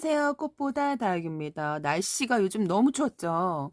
안녕하세요. 꽃보다 다육입니다. 날씨가 요즘 너무 추웠죠.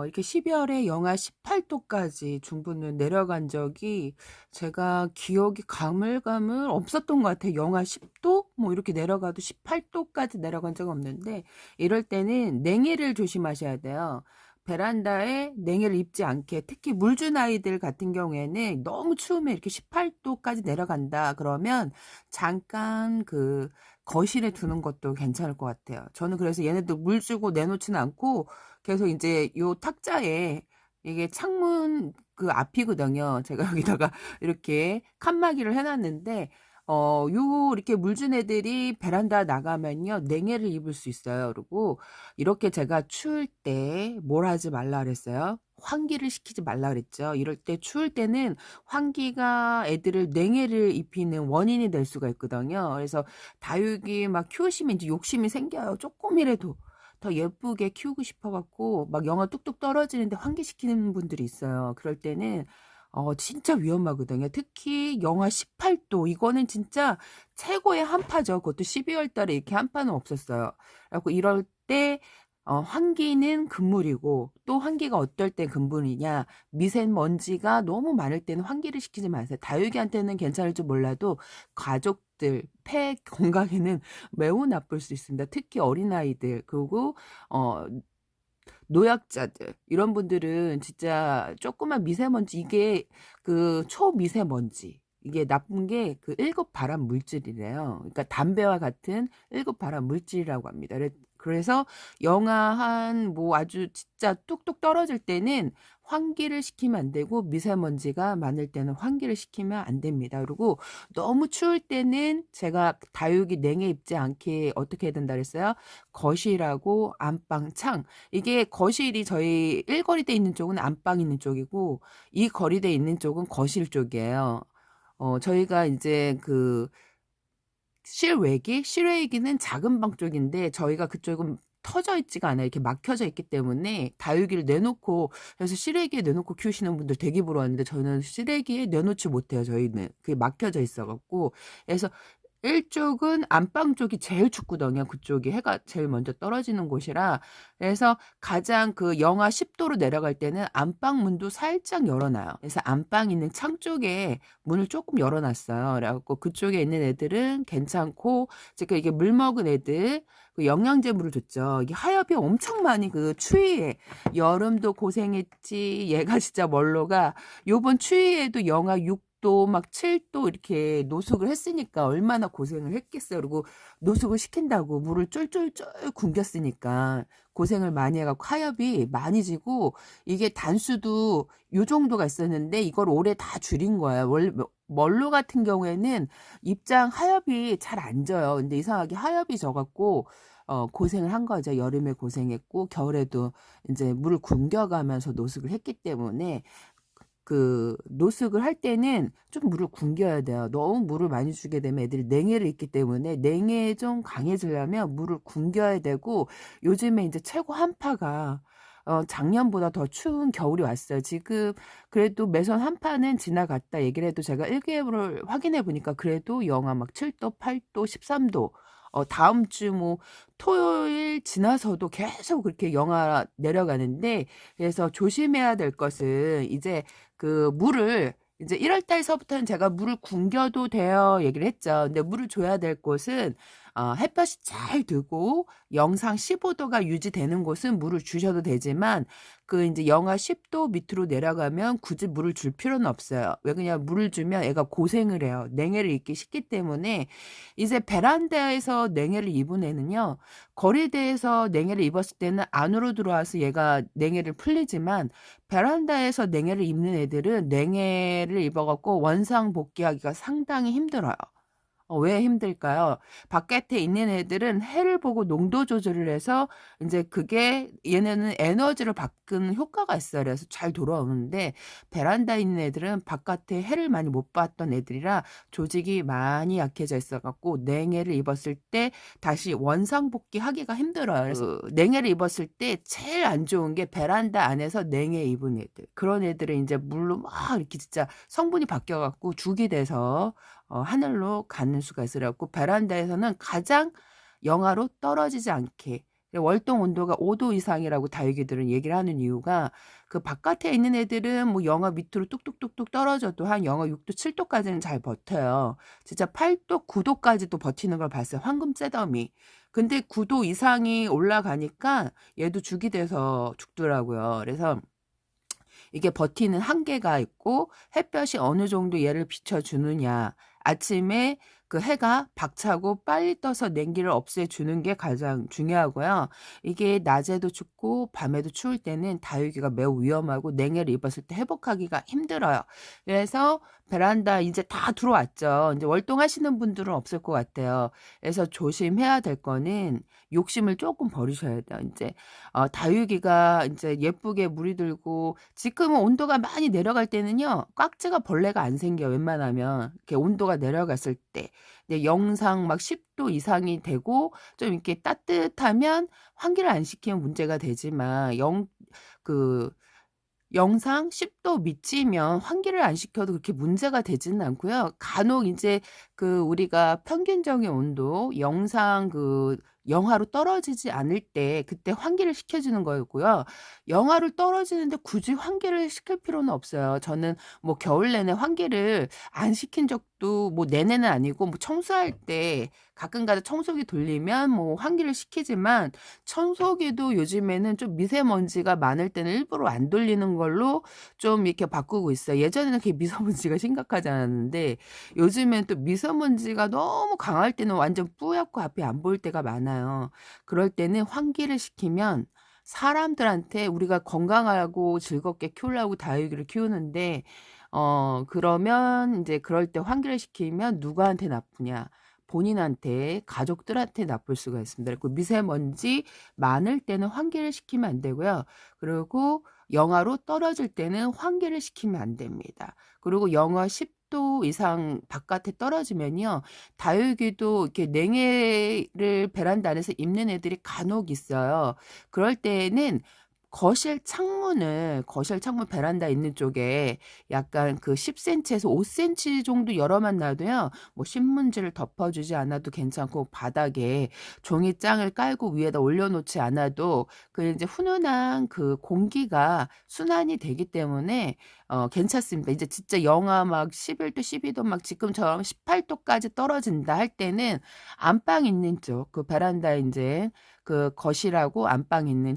이렇게 12월에 영하 18도까지 중부는 내려간 적이 제가 기억이 가물가물 없었던 것 같아요. 영하 10도? 뭐 이렇게 내려가도 18도까지 내려간 적 없는데, 이럴 때는 냉해를 조심하셔야 돼요. 베란다에 냉해를 입지 않게, 특히 물준 아이들 같은 경우에는 너무 추우면 이렇게 18도까지 내려간다 그러면 잠깐 거실에 두는 것도 괜찮을 것 같아요. 저는 그래서 얘네들 물 주고 내놓지는 않고 계속 이제 요 탁자에, 이게 창문 앞이거든요. 제가 여기다가 이렇게 칸막이를 해놨는데, 요 이렇게 물 준 애들이 베란다 나가면요 냉해를 입을 수 있어요. 그리고 이렇게 제가 추울 때 뭘 하지 말라 그랬어요? 환기를 시키지 말라 그랬죠. 이럴 때 추울 때는 환기가 애들을 냉해를 입히는 원인이 될 수가 있거든요. 그래서 다육이 막 키우시면 이제 욕심이 생겨요. 조금이라도 더 예쁘게 키우고 싶어 갖고 막 영하 뚝뚝 떨어지는데 환기시키는 분들이 있어요. 그럴 때는 진짜 위험하거든요. 특히 영하 18도 이거는 진짜 최고의 한파죠. 그것도 12월 달에 이렇게 한파는 없었어요. 그래고 이럴 때 환기는 금물이고, 또 환기가 어떨 때 금물이냐, 미세먼지가 너무 많을 때는 환기를 시키지 마세요. 다육이한테는 괜찮을지 몰라도 가족들 폐 건강에는 매우 나쁠 수 있습니다. 특히 어린아이들, 그리고 어 노약자들, 이런 분들은 진짜 조그만 미세먼지, 이게 초미세먼지, 이게 나쁜 게 1급 발암 물질이래요. 그러니까 담배와 같은 1급 발암 물질이라고 합니다. 그래서 영하 한 뭐 아주 진짜 뚝뚝 떨어질 때는 환기를 시키면 안 되고, 미세먼지가 많을 때는 환기를 시키면 안 됩니다. 그리고 너무 추울 때는 제가 다육이 냉해 입지 않게 어떻게 해야 된다 그랬어요? 거실하고 안방 창, 이게 거실이 저희 일거리대 있는 쪽은 안방 있는 쪽이고, 이 거리대 있는 쪽은 거실 쪽이에요. 저희가 이제 실외기는 작은 방 쪽인데, 저희가 그쪽은 터져 있지가 않아요. 이렇게 막혀져 있기 때문에 다육이를 내놓고, 그래서 실외기에 내놓고 키우시는 분들 되게 부러웠는데, 저는 실외기에 내놓지 못해요. 저희는 그게 막혀져 있어갖고. 그래서 일쪽은 안방 쪽이 제일 춥거든요. 그쪽이 해가 제일 먼저 떨어지는 곳이라. 그래서 가장 영하 10도로 내려갈 때는 안방 문도 살짝 열어놔요. 그래서 안방 있는 창 쪽에 문을 조금 열어놨어요. 그래갖고 그쪽에 있는 애들은 괜찮고, 제가 이게 물 먹은 애들, 영양제 물을 줬죠. 이게 하엽이 엄청 많이 추위에, 여름도 고생했지. 얘가 진짜 멀로가 요번 추위에도 영하 6도 막 7도 이렇게 노숙을 했으니까 얼마나 고생을 했겠어요. 그리고 노숙을 시킨다고 물을 쫄쫄쫄 굶겼으니까 고생을 많이 해갖고 하엽이 많이 지고, 이게 단수도 요 정도가 있었는데 이걸 올해 다 줄인 거예요. 멀로 같은 경우에는 입장 하엽이 잘 안 져요. 근데 이상하게 하엽이 져갖고 고생을 한 거죠. 여름에 고생했고 겨울에도 이제 물을 굶겨가면서 노숙을 했기 때문에, 노숙을 할 때는 좀 물을 굶겨야 돼요. 너무 물을 많이 주게 되면 애들이 냉해를 입기 때문에, 냉해에 좀 강해지려면 물을 굶겨야 되고, 요즘에 이제 최고 한파가 작년보다 더 추운 겨울이 왔어요. 지금 그래도 매선 한파는 지나갔다 얘기를 해도, 제가 일기예보를 확인해 보니까 그래도 영하 막 7도, 8도, 13도, 다음 주 뭐 토요일 지나서도 계속 그렇게 영하 내려가는데, 그래서 조심해야 될 것은 이제 물을, 이제 1월 달서부터는 제가 물을 굶겨도 돼요 얘기를 했죠. 근데 물을 줘야 될 곳은 햇볕이 잘 들고 영상 15도가 유지되는 곳은 물을 주셔도 되지만, 이제 영하 10도 밑으로 내려가면 굳이 물을 줄 필요는 없어요. 왜 그냥 물을 주면 애가 고생을 해요. 냉해를 입기 쉽기 때문에. 이제 베란다에서 냉해를 입은 애는요, 거리대에서 냉해를 입었을 때는 안으로 들어와서 얘가 냉해를 풀리지만, 베란다에서 냉해를 입는 애들은 냉해를 입어갖고 원상 복귀하기가 상당히 힘들어요. 왜 힘들까요? 바깥에 있는 애들은 해를 보고 농도 조절을 해서, 이제 그게 얘네는 에너지를 바꾸는 효과가 있어요. 그래서 잘 돌아오는데, 베란다에 있는 애들은 바깥에 해를 많이 못 봤던 애들이라 조직이 많이 약해져 있어갖고 냉해를 입었을 때 다시 원상복귀 하기가 힘들어요. 그래서 냉해를 입었을 때 제일 안 좋은 게 베란다 안에서 냉해 입은 애들. 그런 애들은 이제 물로 막 이렇게 진짜 성분이 바뀌어갖고 죽이 돼서 하늘로 가는 수가 있어요. 그래갖고 베란다에서는 가장 영하로 떨어지지 않게. 월동 온도가 5도 이상이라고 다육이들은 얘기를 하는 이유가 그 바깥에 있는 애들은 뭐 영하 밑으로 뚝뚝뚝뚝 떨어져도 한 영하 6도, 7도까지는 잘 버텨요. 진짜 8도, 9도까지도 버티는 걸 봤어요. 황금 쇠더미. 근데 9도 이상이 올라가니까 얘도 죽이 돼서 죽더라고요. 그래서 이게 버티는 한계가 있고 햇볕이 어느 정도 얘를 비춰주느냐. 아침에 그 해가 박차고 빨리 떠서 냉기를 없애주는 게 가장 중요하고요. 이게 낮에도 춥고 밤에도 추울 때는 다육이가 매우 위험하고 냉해를 입었을 때 회복하기가 힘들어요. 그래서 베란다 이제 다 들어왔죠. 이제 월동하시는 분들은 없을 것 같아요. 그래서 조심해야 될 거는 욕심을 조금 버리셔야 돼요. 이제 다육이가 이제 예쁘게 물이 들고 지금은 온도가 많이 내려갈 때는요. 꽉지가 벌레가 안 생겨요. 웬만하면 이렇게 온도가 내려갔을 때. 근데 영상 막 10도 이상이 되고 좀 이렇게 따뜻하면 환기를 안 시키면 문제가 되지만 그 영상 10도 밑이면 환기를 안 시켜도 그렇게 문제가 되지는 않고요. 간혹 이제 그 우리가 평균적인 온도 영상 그 영하로 떨어지지 않을 때 그때 환기를 시켜주는 거였고요. 영하로 떨어지는데 굳이 환기를 시킬 필요는 없어요. 저는 뭐 겨울 내내 환기를 안 시킨 적도 뭐 내내는 아니고 뭐 청소할 때 가끔가다 청소기 돌리면 뭐 환기를 시키지만 청소기도 요즘에는 좀 미세먼지가 많을 때는 일부러 안 돌리는 걸로 좀 이렇게 바꾸고 있어요. 예전에는 그게 미세먼지가 심각하지 않았는데 요즘엔 또 미세먼지가 너무 강할 때는 완전 뿌옇고 앞이 안 보일 때가 많아요. 그럴 때는 환기를 시키면 사람들한테 우리가 건강하고 즐겁게 키우려고 다육이를 키우는데 그러면 이제 그럴 때 환기를 시키면 누구한테 나쁘냐? 본인한테 가족들한테 나쁠 수가 있습니다. 그리고 미세먼지 많을 때는 환기를 시키면 안 되고요. 그리고 영하로 떨어질 때는 환기를 시키면 안 됩니다. 그리고 영하 10도 이상 바깥에 떨어지면요. 다육이도 이렇게 냉해를 베란다 안에서 입는 애들이 간혹 있어요. 그럴 때는 거실 창문 베란다 있는 쪽에 약간 그 10cm에서 5cm 정도 열어만 놔도요. 뭐 신문지를 덮어주지 않아도 괜찮고 바닥에 종이장을 깔고 위에다 올려놓지 않아도 그 이제 훈훈한 그 공기가 순환이 되기 때문에 괜찮습니다. 이제 진짜 영하 막 11도, 12도 막 지금처럼 18도까지 떨어진다 할 때는 안방 있는 쪽, 그 베란다 이제 그 거실하고 안방 있는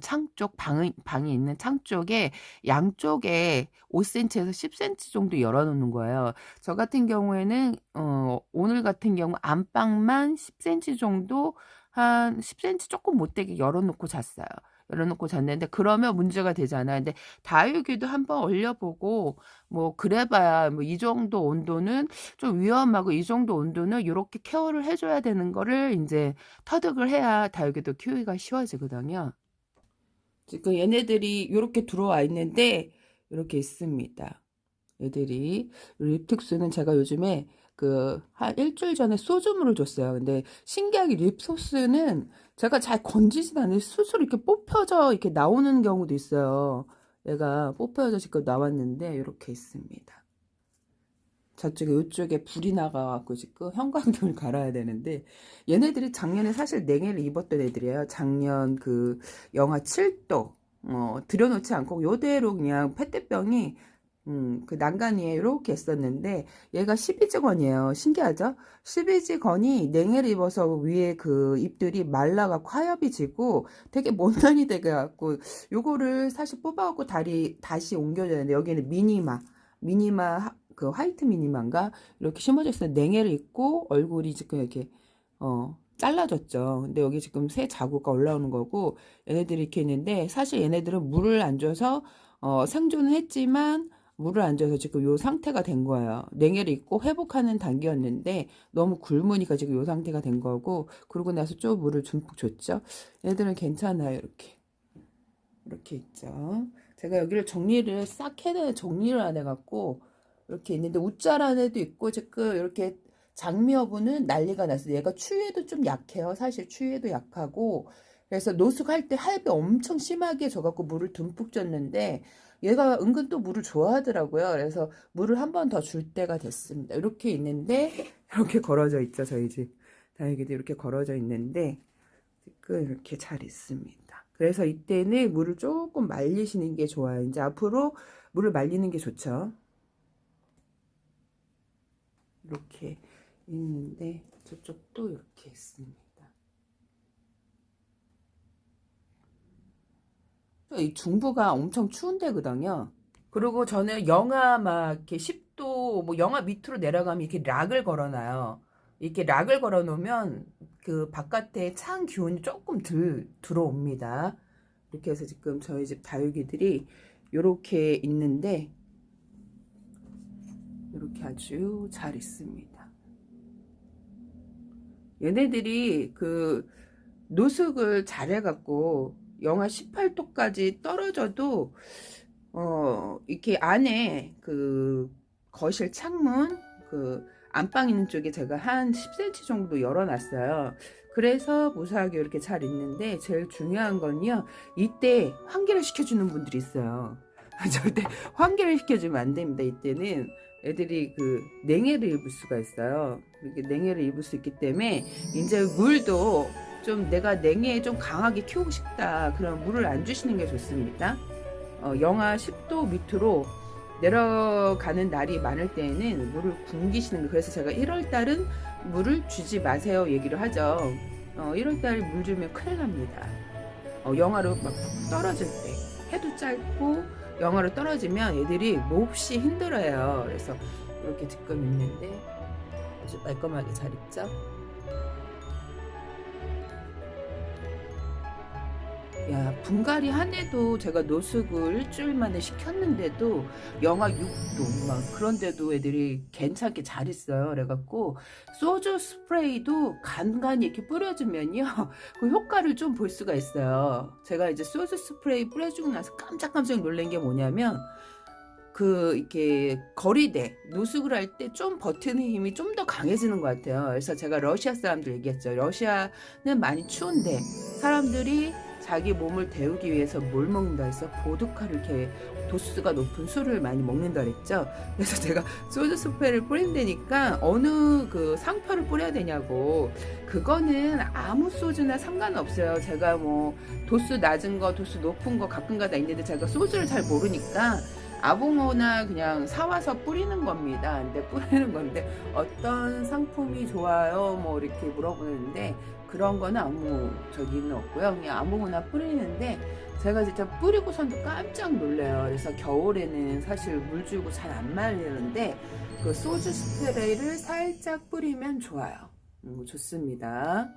방이 있는 창 쪽에 양쪽에 5cm에서 10cm 정도 열어놓는 거예요. 저 같은 경우에는 오늘 같은 경우 안방만 10cm 정도 한 10cm 조금 못되게 열어놓고 잤어요. 열어놓고 잤는데 그러면 문제가 되잖아요. 근데 다육이도 한번 얼려보고 뭐 그래봐야 뭐 이 정도 온도는 좀 위험하고 이 정도 온도는 이렇게 케어를 해줘야 되는 거를 이제 터득을 해야 다육이도 키우기가 쉬워지거든요. 지금 얘네들이 이렇게 들어와 있는데 이렇게 있습니다. 애들이 립특수는 제가 요즘에 그 한 일주일 전에 소주물을 줬어요. 근데 신기하게 립소스는 제가 잘 건지진 않는데 스스로 이렇게 뽑혀져 이렇게 나오는 경우도 있어요. 얘가 뽑혀져 지금 나왔는데 이렇게 있습니다. 저쪽에 이쪽에 불이 나가갖고 지금 형광등을 갈아야 되는데 얘네들이 작년에 사실 냉해를 입었던 애들이에요. 작년 그 영하 7도 들여놓지 않고 요대로 그냥 페트병이 그 난간 위에 이렇게 있었는데 얘가 12지건이에요. 신기하죠? 12지건이 냉해를 입어서 위에 그 잎들이 말라갖고 하엽이 지고 되게 못난이 돼갖고 요거를 사실 뽑아갖고 다시 옮겨줘야 되는데 여기는 그 화이트 미니마인가 이렇게 심어져 있어요. 냉해를 입고 얼굴이 지금 이렇게 잘라졌죠. 근데 여기 지금 새 자구가 올라오는 거고 얘네들이 이렇게 있는데 사실 얘네들은 물을 안 줘서 생존은 했지만 물을 안 줘서 지금 요 상태가 된 거예요. 냉해를 입고 회복하는 단계였는데 너무 굶으니까 지금 요 상태가 된 거고 그러고 나서 좀 물을 듬뿍 줬죠. 얘네들은 괜찮아요. 이렇게 있죠. 제가 여기를 정리를 싹 해야 정리를 안 해갖고 이렇게 있는데 웃자란 애도 있고 지금 이렇게 장미여부는 난리가 났어요. 얘가 추위에도 좀 약해요. 사실 추위에도 약하고 그래서 노숙할 때 하엽이 엄청 심하게 져갖고 물을 듬뿍 줬는데 얘가 은근 또 물을 좋아하더라고요. 그래서 물을 한 번 더 줄 때가 됐습니다. 이렇게 있는데 이렇게 걸어져 있죠. 저희 집 다육이도 이렇게 걸어져 있는데 지금 이렇게 잘 있습니다. 그래서 이때는 물을 조금 말리시는 게 좋아요. 이제 앞으로 물을 말리는 게 좋죠. 이렇게 있는데 저쪽도 이렇게 있습니다. 이 중부가 엄청 추운 데거든요. 그리고 저는 영하 막 이렇게 10도 뭐 영하 밑으로 내려가면 이렇게 락을 걸어놔요. 이렇게 락을 걸어 놓으면 그 바깥에 찬 기온이 조금 들어옵니다. 이렇게 해서 지금 저희 집 다육이들이 이렇게 있는데 이렇게 아주 잘 있습니다. 얘네들이 그 노숙을 잘해갖고 영하 18도까지 떨어져도 이렇게 안에 그 거실 창문 그 안방 있는 쪽에 제가 한 10cm 정도 열어놨어요. 그래서 무사하게 이렇게 잘 있는데 제일 중요한 건요. 이때 환기를 시켜주는 분들이 있어요. 절대 환기를 시켜주면 안 됩니다. 이때는 애들이 그 냉해를 입을 수가 있어요. 이렇게 냉해를 입을 수 있기 때문에 이제 물도 좀 내가 냉해에 좀 강하게 키우고 싶다. 그럼 물을 안 주시는 게 좋습니다. 영하 10도 밑으로 내려가는 날이 많을 때에는 물을 굶기시는 거. 그래서 제가 1월달은 물을 주지 마세요 얘기를 하죠. 1월달에 물 주면 큰일 납니다. 영하로 막 떨어질 때 해도 짧고 영하로 떨어지면 애들이 몹시 힘들어요. 그래서 이렇게 지금 있는데 아주 말끔하게 잘 있죠. 야, 분갈이 한 해도 제가 노숙을 일주일 만에 시켰는데도 영하 6도 막 그런데도 애들이 괜찮게 잘 있어요. 그래갖고 소주 스프레이도 간간히 이렇게 뿌려주면요 그 효과를 좀 볼 수가 있어요. 제가 이제 소주 스프레이 뿌려주고 나서 깜짝깜짝 놀란 게 뭐냐면 그 이렇게 거리대 노숙을 할 때 좀 버티는 힘이 좀 더 강해지는 것 같아요. 그래서 제가 러시아 사람들 얘기했죠. 러시아는 많이 추운데 사람들이 자기 몸을 데우기 위해서 뭘 먹는다 해서 보드카를 이렇게 도수가 높은 술을 많이 먹는다 그랬죠. 그래서 제가 소주 스프레이를 뿌린다니까 어느 그 상표를 뿌려야 되냐고. 그거는 아무 소주나 상관없어요. 제가 뭐 도수 낮은 거 도수 높은 거 가끔가다 있는데 제가 소주를 잘 모르니까 아봉어나 그냥 사와서 뿌리는 겁니다. 근데 뿌리는 건데 어떤 상품이 좋아요? 뭐 이렇게 물어보는데 그런 거는 아무 저기는 없고요. 그냥 아무거나 뿌리는데 제가 진짜 뿌리고선도 깜짝 놀래요. 그래서 겨울에는 사실 물 주고 잘 안 말리는데 그 소주 스프레이를 살짝 뿌리면 좋아요. 좋습니다.